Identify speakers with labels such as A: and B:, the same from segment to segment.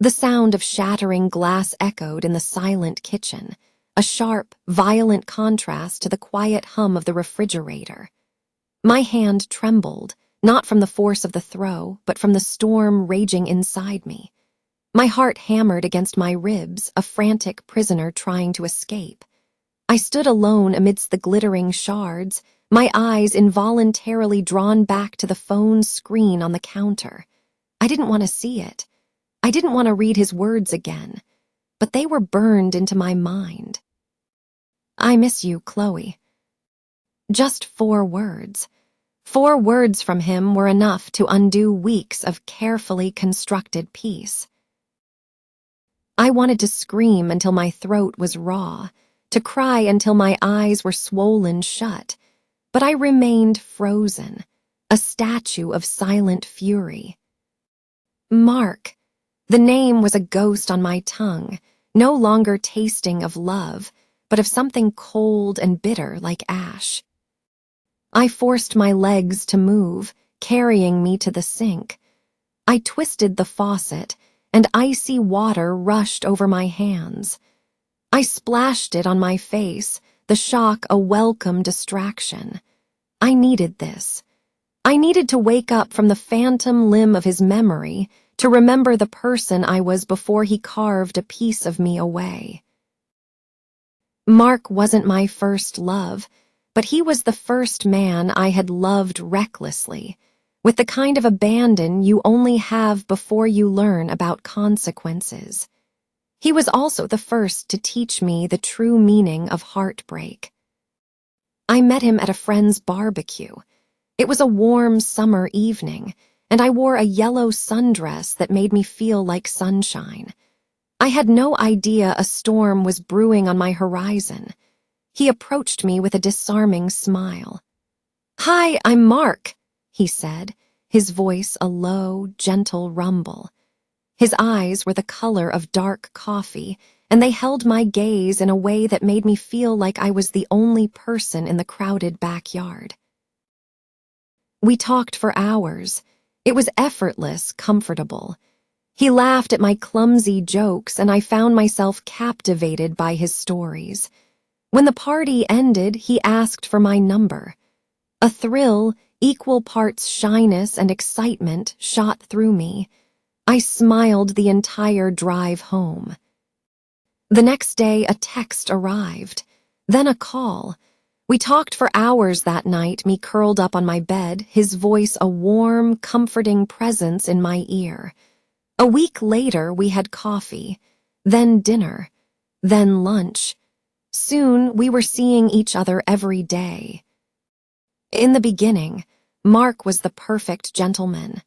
A: The sound of shattering glass echoed in the silent kitchen, a sharp, violent contrast to the quiet hum of the refrigerator. My hand trembled, not from the force of the throw, but from the storm raging inside me. My heart hammered against my ribs, a frantic prisoner trying to escape. I stood alone amidst the glittering shards, my eyes involuntarily drawn back to the phone screen on the counter. I didn't want to see it. I didn't want to read his words again, but they were burned into my mind. "I miss you, Chloe." Just 4 words. 4 words from him were enough to undo weeks of carefully constructed peace. I wanted to scream until my throat was raw, to cry until my eyes were swollen shut, but I remained frozen, a statue of silent fury. Mark. The name was a ghost on my tongue, no longer tasting of love, but of something cold and bitter like ash. I forced my legs to move, carrying me to the sink. I twisted the faucet, and icy water rushed over my hands. I splashed it on my face, the shock a welcome distraction. I needed this. I needed to wake up from the phantom limb of his memory, to remember the person I was before he carved a piece of me away. Mark wasn't my first love, but he was the first man I had loved recklessly, with the kind of abandon you only have before you learn about consequences. He was also the first to teach me the true meaning of heartbreak. I met him at a friend's barbecue. It was a warm summer evening, and I wore a yellow sundress that made me feel like sunshine. I had no idea a storm was brewing on my horizon. He approached me with a disarming smile. "Hi, I'm Mark," he said, his voice a low, gentle rumble. His eyes were the color of dark coffee, and they held my gaze in a way that made me feel like I was the only person in the crowded backyard. We talked for hours. It was effortless, comfortable. He laughed at my clumsy jokes, and I found myself captivated by his stories. When the party ended, he asked for my number. A thrill, equal parts shyness and excitement, shot through me. I smiled the entire drive home. The next day, a text arrived, then a call. We talked for hours that night, me curled up on my bed, his voice a warm, comforting presence in my ear. A week later, we had coffee, then dinner, then lunch. Soon, we were seeing each other every day. In the beginning, Mark was the perfect gentleman.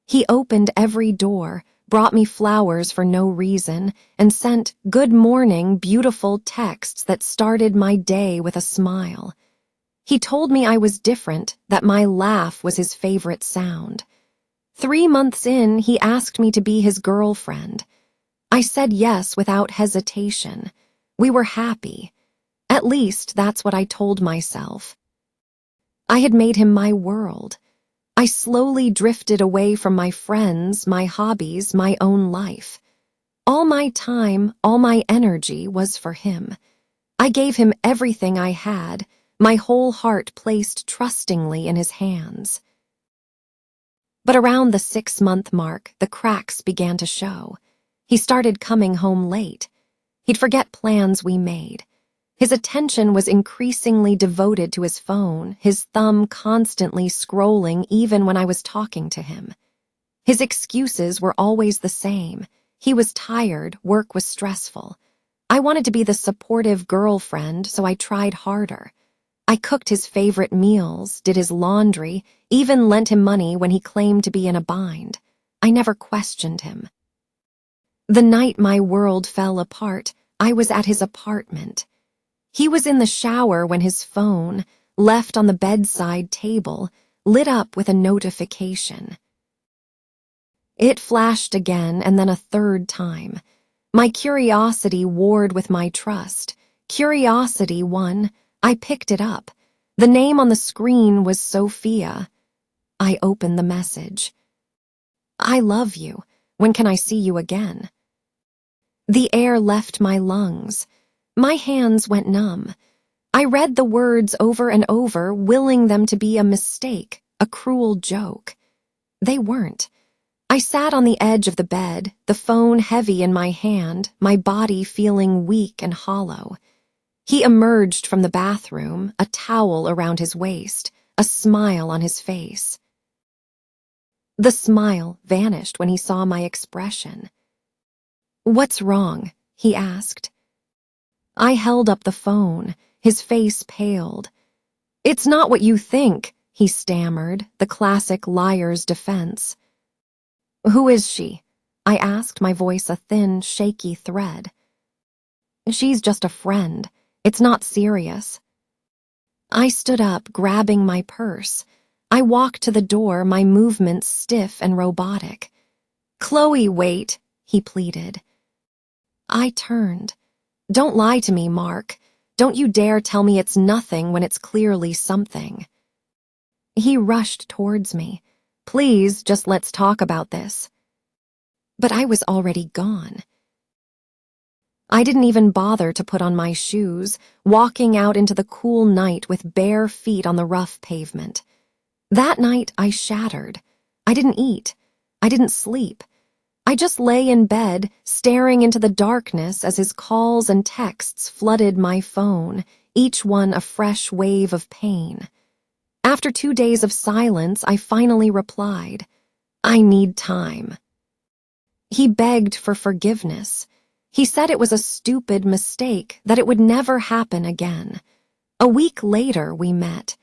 A: He opened every door, brought me flowers for no reason, and sent "good morning" beautiful texts that started my day with a smile. He told me I was different, that my laugh was his favorite sound. 3 months in, he asked me to be his girlfriend. I said yes without hesitation. We were happy. At least that's what I told myself. I had made him my world. I slowly drifted away from my friends, my hobbies, my own life. All my time, all my energy was for him. I gave him everything I had, my whole heart placed trustingly in his hands. But around the 6-month mark, the cracks began to show. He started coming home late. He'd forget plans we made. His attention was increasingly devoted to his phone, his thumb constantly scrolling even when I was talking to him. His excuses were always the same. He was tired, work was stressful. I wanted to be the supportive girlfriend, so I tried harder. I cooked his favorite meals, did his laundry, even lent him money when he claimed to be in a bind. I never questioned him. The night my world fell apart, I was at his apartment. He was in the shower when his phone, left on the bedside table, lit up with a notification. It flashed again and then a 3rd time. My curiosity warred with my trust. Curiosity won. I picked it up. The name on the screen was Sophia. I opened the message. "I love you. When can I see you again? The air left my lungs. My hands went numb. I read the words over and over, willing them to be a mistake, a cruel joke. They weren't. I sat on the edge of the bed, the phone heavy in my hand, my body feeling weak and hollow. He emerged from the bathroom, a towel around his waist, a smile on his face. The smile vanished when he saw my expression. "What's wrong?" he asked. I held up the phone. His face paled. "It's not what you think," he stammered, the classic liar's defense. "Who is she?" I asked, my voice a thin, shaky thread. "She's just a friend. It's not serious." I stood up, grabbing my purse. I walked to the door, my movements stiff and robotic. "Chloe, wait," he pleaded. I turned. "Don't lie to me, Mark. Don't you dare tell me it's nothing when it's clearly something." He rushed towards me. "Please, just let's talk about this." But I was already gone. I didn't even bother to put on my shoes, walking out into the cool night with bare feet on the rough pavement. That night, I shattered. I didn't eat. I didn't sleep. I just lay in bed, staring into the darkness as his calls and texts flooded my phone, each one a fresh wave of pain. After 2 days of silence, I finally replied, "I need time." He begged for forgiveness. He said it was a stupid mistake, that it would never happen again. A week later, we met.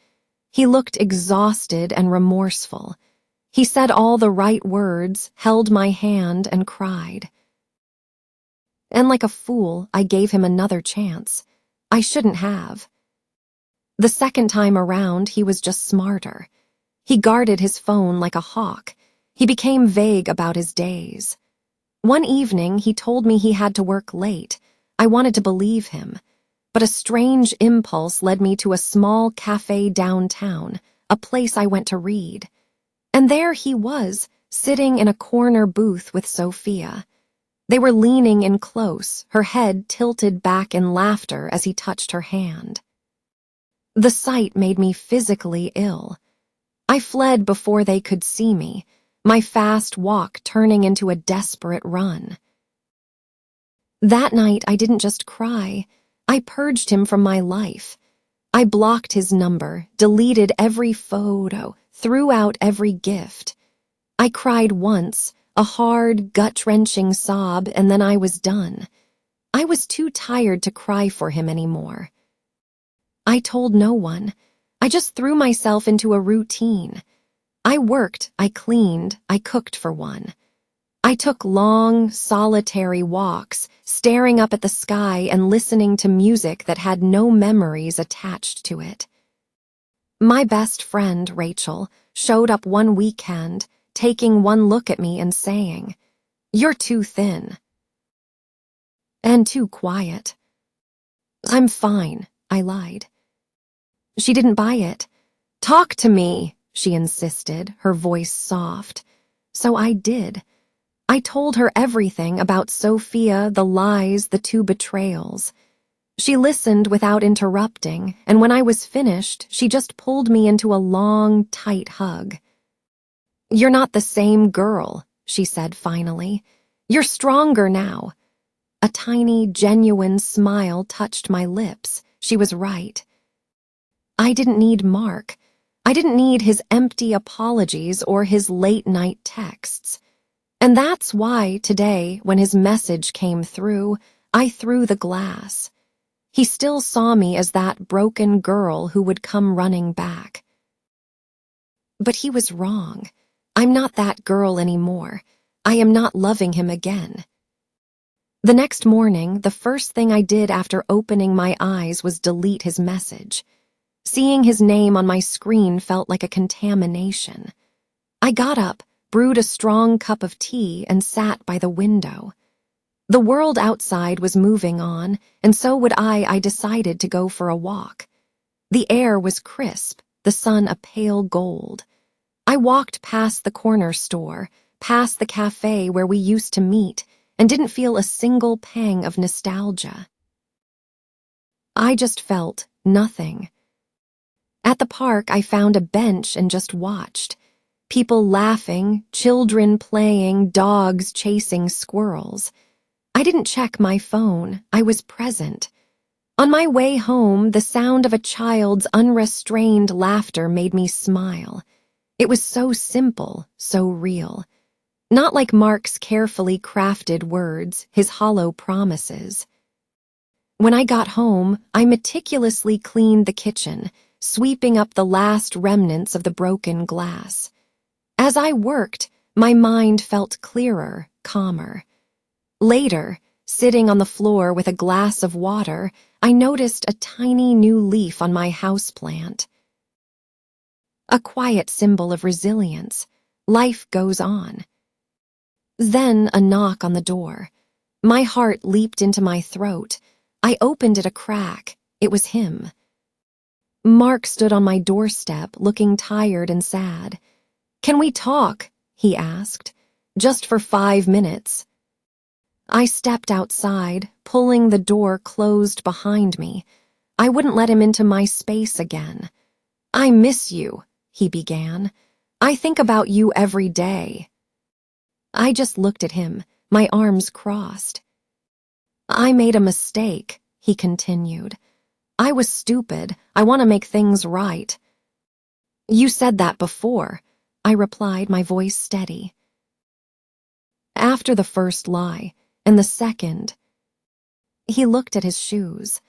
A: He looked exhausted and remorseful. He said all the right words, held my hand, and cried. And like a fool, I gave him another chance. I shouldn't have. The second time around, he was just smarter. He guarded his phone like a hawk. He became vague about his days. One evening, he told me he had to work late. I wanted to believe him. But a strange impulse led me to a small cafe downtown, a place I went to read. And there he was, sitting in a corner booth with Sophia. They were leaning in close, her head tilted back in laughter as he touched her hand. The sight made me physically ill. I fled before they could see me, my fast walk turning into a desperate run. That night, I didn't just cry. I purged him from my life. I blocked his number, deleted every photo, threw out every gift. I cried once, a hard, gut-wrenching sob, and then I was done. I was too tired to cry for him anymore. I told no one. I just threw myself into a routine. I worked, I cleaned, I cooked for one. I took long, solitary walks, staring up at the sky and listening to music that had no memories attached to it. My best friend, Rachel, showed up one weekend, taking one look at me and saying, "You're too thin." And too quiet. "I'm fine," I lied. She didn't buy it. "Talk to me," she insisted, her voice soft. So I did. I told her everything about Sophia, the lies, the 2 betrayals. She listened without interrupting, and when I was finished, she just pulled me into a long, tight hug. "You're not the same girl," she said finally. "You're stronger now." A tiny, genuine smile touched my lips. She was right. I didn't need Mark. I didn't need his empty apologies or his late-night texts. And that's why today, when his message came through, I threw the glass. He still saw me as that broken girl who would come running back. But he was wrong. I'm not that girl anymore. I am not loving him again. The next morning, the first thing I did after opening my eyes was delete his message. Seeing his name on my screen felt like a contamination. I got up, brewed a strong cup of tea, and sat by the window. The world outside was moving on, and so would I decided to go for a walk. The air was crisp, the sun a pale gold. I walked past the corner store, past the cafe where we used to meet, and didn't feel a single pang of nostalgia. I just felt nothing. At the park, I found a bench and just watched. People laughing, children playing, dogs chasing squirrels. I didn't check my phone. I was present. On my way home, the sound of a child's unrestrained laughter made me smile. It was so simple, so real. Not like Mark's carefully crafted words, his hollow promises. When I got home, I meticulously cleaned the kitchen, sweeping up the last remnants of the broken glass. As I worked, my mind felt clearer, calmer. Later, sitting on the floor with a glass of water, I noticed a tiny new leaf on my houseplant. A quiet symbol of resilience. Life goes on. Then a knock on the door. My heart leaped into my throat. I opened it a crack. It was him. Mark stood on my doorstep, looking tired and sad. "Can we talk?" he asked. "Just for 5 minutes." I stepped outside, pulling the door closed behind me. I wouldn't let him into my space again. "I miss you," he began. "I think about you every day." I just looked at him, my arms crossed. "I made a mistake," he continued. "I was stupid. I want to make things right." "You said that before," I replied, my voice steady. After the first lie, and the second. He looked at his shoes.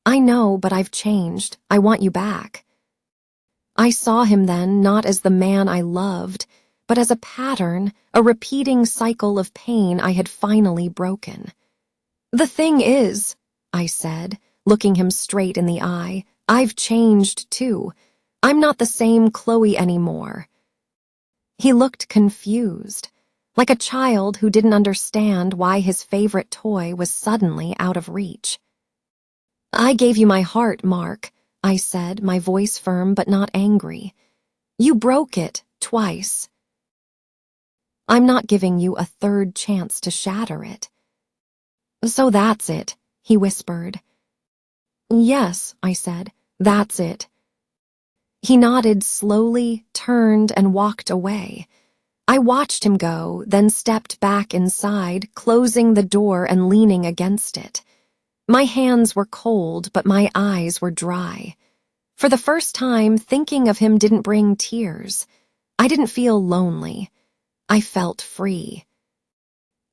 A: "I know, but I've changed. I want you back." I saw him then not as the man I loved, but as a pattern, a repeating cycle of pain I had finally broken. "The thing is," I said, looking him straight in the eye, "I've changed too. I'm not the same Chloe anymore." He looked confused, like a child who didn't understand why his favorite toy was suddenly out of reach. "I gave you my heart, Mark," I said, my voice firm but not angry. "You broke it twice. I'm not giving you a third chance to shatter it." "So that's it," he whispered. "Yes," I said, "that's it." He nodded slowly, turned, and walked away. I watched him go, then stepped back inside, closing the door and leaning against it. My hands were cold, but my eyes were dry. For the first time, thinking of him didn't bring tears. I didn't feel lonely. I felt free.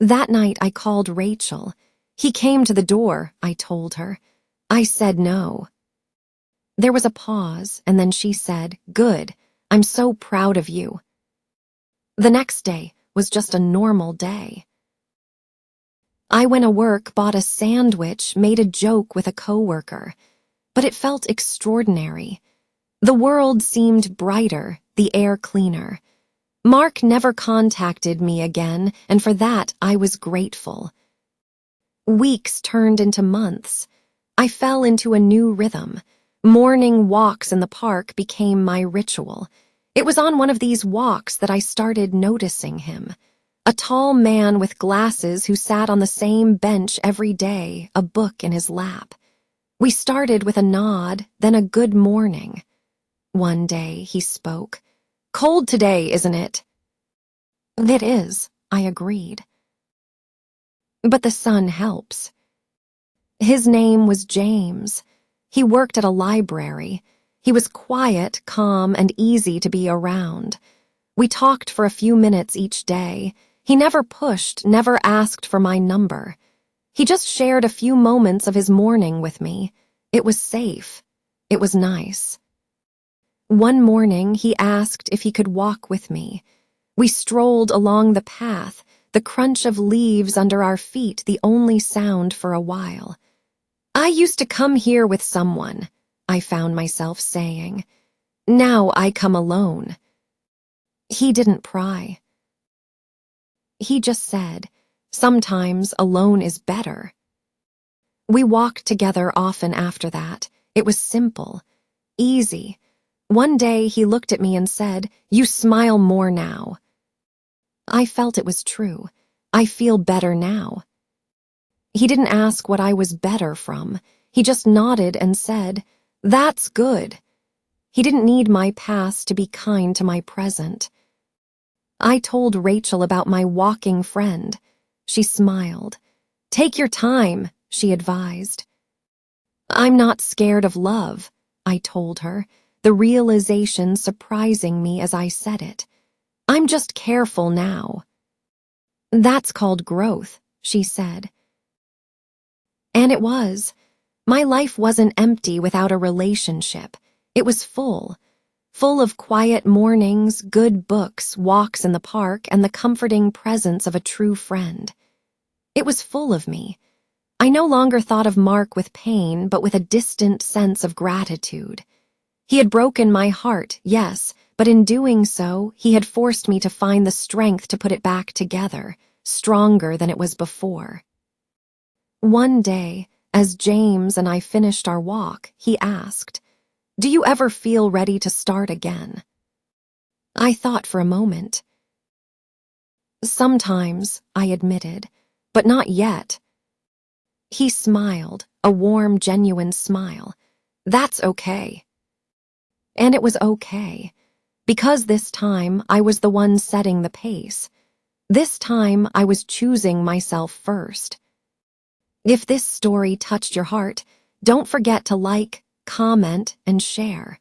A: That night I called Rachel. "He came to the door," I told her. I said no. There was a pause, and then she said, "Good. I'm so proud of you." The next day was just a normal day. I went to work, bought a sandwich, made a joke with a coworker, but it felt extraordinary. The world seemed brighter, the air cleaner. Mark never contacted me again, and for that I was grateful. Weeks turned into months. I fell into a new rhythm. Morning walks in the park became my ritual. It was on one of these walks that I started noticing him. A tall man with glasses who sat on the same bench every day, a book in his lap. We started with a nod, then a good morning. One day he spoke. "Cold today, isn't it?" "It is," I agreed. "But the sun helps." His name was James. He worked at a library. He was quiet, calm, and easy to be around. We talked for a few minutes each day. He never pushed, never asked for my number. He just shared a few moments of his morning with me. It was safe. It was nice. One morning, he asked if he could walk with me. We strolled along the path, the crunch of leaves under our feet the only sound for a while. "I used to come here with someone," I found myself saying. "Now I come alone." He didn't pry. He just said, "Sometimes alone is better." We walked together often after that. It was simple, easy. One day he looked at me and said, "You smile more now." I felt it was true. I feel better now. He didn't ask what I was better from. He just nodded and said, "That's good." He didn't need my past to be kind to my present. I told Rachel about my walking friend. She smiled. "Take your time," she advised. "I'm not scared of love," I told her, the realization surprising me as I said it. "I'm just careful now." "That's called growth," she said. And it was. My life wasn't empty without a relationship. It was full. Full of quiet mornings, good books, walks in the park, and the comforting presence of a true friend. It was full of me. I no longer thought of Mark with pain, but with a distant sense of gratitude. He had broken my heart, yes, but in doing so, he had forced me to find the strength to put it back together, stronger than it was before. One day, as James and I finished our walk, he asked, "Do you ever feel ready to start again?" I thought for a moment. "Sometimes," I admitted, "but not yet." He smiled, a warm, genuine smile. "That's okay." And it was okay, because this time I was the one setting the pace. This time I was choosing myself first. If this story touched your heart, don't forget to like, comment, and share.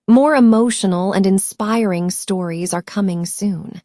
A: More emotional and inspiring stories are coming soon.